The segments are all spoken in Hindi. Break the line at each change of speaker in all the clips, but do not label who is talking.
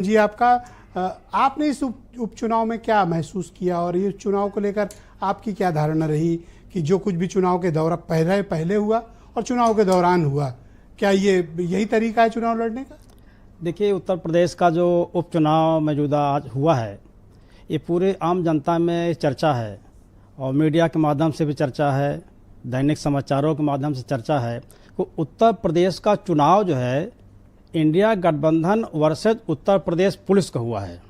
जी आपका आपने इस उपचुनाव में क्या महसूस किया और ये चुनाव को लेकर आपकी क्या धारणा रही कि जो कुछ भी चुनाव के दौरान पहले हुआ और चुनाव के दौरान हुआ, क्या ये यही तरीका है चुनाव लड़ने का? देखिए,
उत्तर प्रदेश का जो उपचुनाव मौजूदा आज हुआ है, ये पूरे आम जनता में चर्चा है और मीडिया के माध्यम से भी चर्चा है, दैनिक समाचारों के माध्यम से चर्चा है कि उत्तर प्रदेश का चुनाव जो है इंडिया गठबंधन वर्सेस उत्तर प्रदेश पुलिस का हुआ है।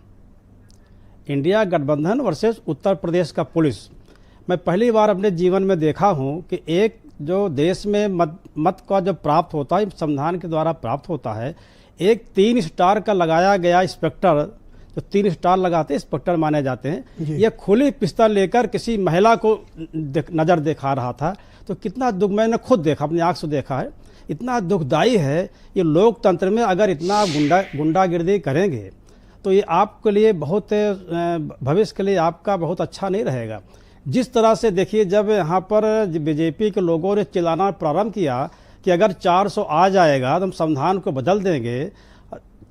इंडिया गठबंधन वर्सेस उत्तर प्रदेश का पुलिस। मैं पहली बार अपने जीवन में देखा हूँ कि एक जो देश में मत का जब प्राप्त होता है, संविधान के द्वारा प्राप्त होता है, एक 3 स्टार का लगाया गया इंस्पेक्टर, जो 3 स्टार लगाते इंस्पेक्टर माने जाते हैं, ये खुली पिस्तौल लेकर किसी महिला को नज़र दिखा रहा था। तो कितना दुख, मैंने खुद देखा, अपनी आँख से देखा है, इतना दुखदाई है। ये लोकतंत्र में अगर इतना गुंडागिर्दी करेंगे तो ये आपके लिए बहुत, भविष्य के लिए आपका बहुत अच्छा नहीं रहेगा। जिस तरह से देखिए, जब यहाँ पर बीजेपी के लोगों ने चिल्लाना प्रारंभ किया कि अगर 400 आ जाएगा तो हम संविधान को बदल देंगे,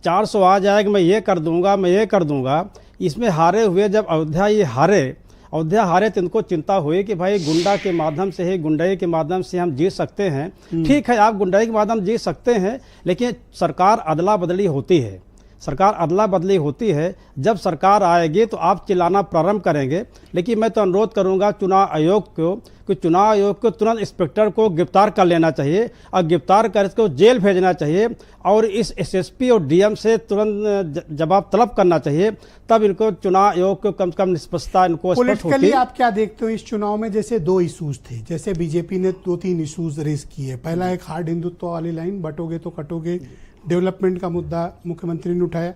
400 आ जाएगा, मैं ये कर दूंगा, मैं ये कर दूंगा। इसमें हारे हुए जब अयोध्या हारे तो इनको चिंता हुई कि भाई गुंडा के माध्यम से ही, गुंडाई के माध्यम से हम जीत सकते हैं। ठीक है, आप गुंडाई के माध्यम जीत सकते हैं, लेकिन सरकार अदला बदली होती है। सरकार अदला बदली होती है, जब सरकार आएगी तो आप चिल्लाना प्रारंभ करेंगे। लेकिन मैं तो अनुरोध करूंगा चुनाव आयोग को कि चुनाव आयोग को तुरंत इंस्पेक्टर को गिरफ्तार कर लेना चाहिए और गिरफ्तार कर इसको जेल भेजना चाहिए और इस एसएसपी और डीएम से तुरंत जवाब तलब करना चाहिए। तब इनको चुनाव आयोग को कम से कम निष्पक्षता इनको स्पष्ट होती है।
आप क्या देखते हो इस चुनाव में? जैसे 2 इशूज थे, जैसे बीजेपी ने 2-3 इशूज रेस किए। पहला एक हार्ड हिंदुत्व वाली लाइन, बटोगे तो कटोगे, डेवलपमेंट का मुद्दा मुख्यमंत्री ने उठाया,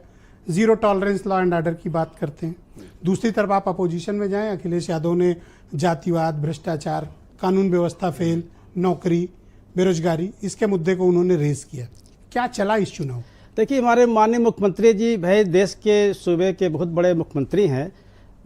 zero tolerance law and order की बात करते हैं। दूसरी तरफ आप अपोजिशन में जाएं, अखिलेश यादव ने जातिवाद, भ्रष्टाचार, कानून व्यवस्था फेल, नौकरी, बेरोजगारी, इसके मुद्दे को उन्होंने रेस किया। क्या चला इस चुनाव?
देखिए, हमारे माननीय मुख्यमंत्री जी भाई देश के सूबे के बहुत बड़े मुख्यमंत्री हैं।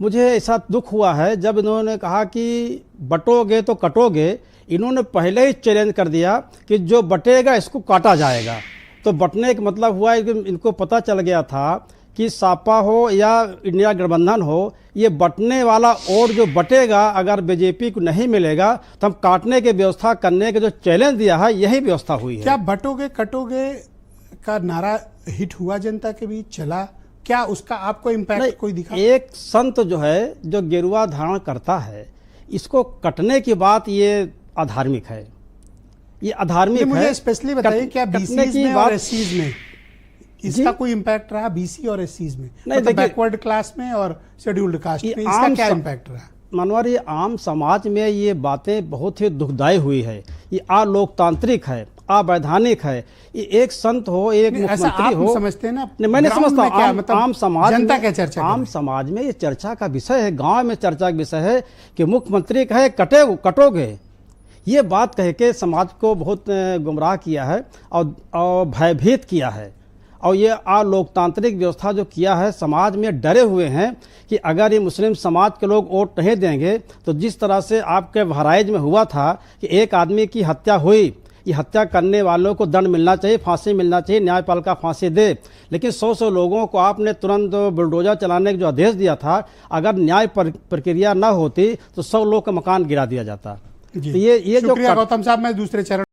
मुझे ऐसा दुख हुआ है जब इन्होंने कहा कि बटोगे तो कटोगे। इन्होंने पहले ही चैलेंज कर दिया कि जो बटेगा इसको काटा जाएगा। तो बटने का मतलब हुआ है कि इनको पता चल गया था कि सापा हो या इंडिया गठबंधन हो, ये बटने वाला और जो बटेगा अगर बीजेपी को नहीं मिलेगा तो हम काटने की व्यवस्था करने के जो चैलेंज दिया है, यही व्यवस्था हुई है।
क्या बटोगे कटोगे का नारा हिट हुआ, जनता के बीच चला? क्या उसका आपको इम्पैक्ट कोई दिखा?
एक संत जो है, जो गेरुआ धारण करता है, इसको कटने की बात ये अधार्मिक है, ये अधार्मिक है।
मुझे स्पेशली बताइए, क्या बीसीज में और एससीज में इसका कोई इम्पैक्ट रहा? बीसी और एससीज में, मतलब बैकवर्ड क्लास में और शेड्यूल्ड कास्ट में इसका क्या इम्पैक्ट रहा?
मनोहर, ये आम समाज में ये बातें बहुत ही दुखदाई हुई है। ये अलोकतांत्रिक है, अवैधानिक है। ये एक संत हो, एक मुख्यमंत्री हो,
समझते हैं ना?
मैं नहीं समझता। आम समाज,
जनता क्या चर्चा,
आम समाज में ये चर्चा का विषय है, गांव में चर्चा का विषय है कि मुख्यमंत्री कहे कटोगे। ये बात कह के समाज को बहुत गुमराह किया है और भयभीत किया है। और ये अलोकतांत्रिक व्यवस्था जो किया है, समाज में डरे हुए हैं कि अगर ये मुस्लिम समाज के लोग वोट नहीं देंगे तो जिस तरह से आपके बहराइच में हुआ था कि एक आदमी की हत्या हुई, ये हत्या करने वालों को दंड मिलना चाहिए, फांसी मिलना चाहिए, न्यायपालिका फांसी दे। लेकिन 100 लोगों को आपने तुरंत बुलडोजर चलाने का जो आदेश दिया था, अगर न्याय प्रक्रिया न होती तो 100 लोग का मकान गिरा दिया जाता।
तो ये जो गौतम साहब, मैं दूसरे चरण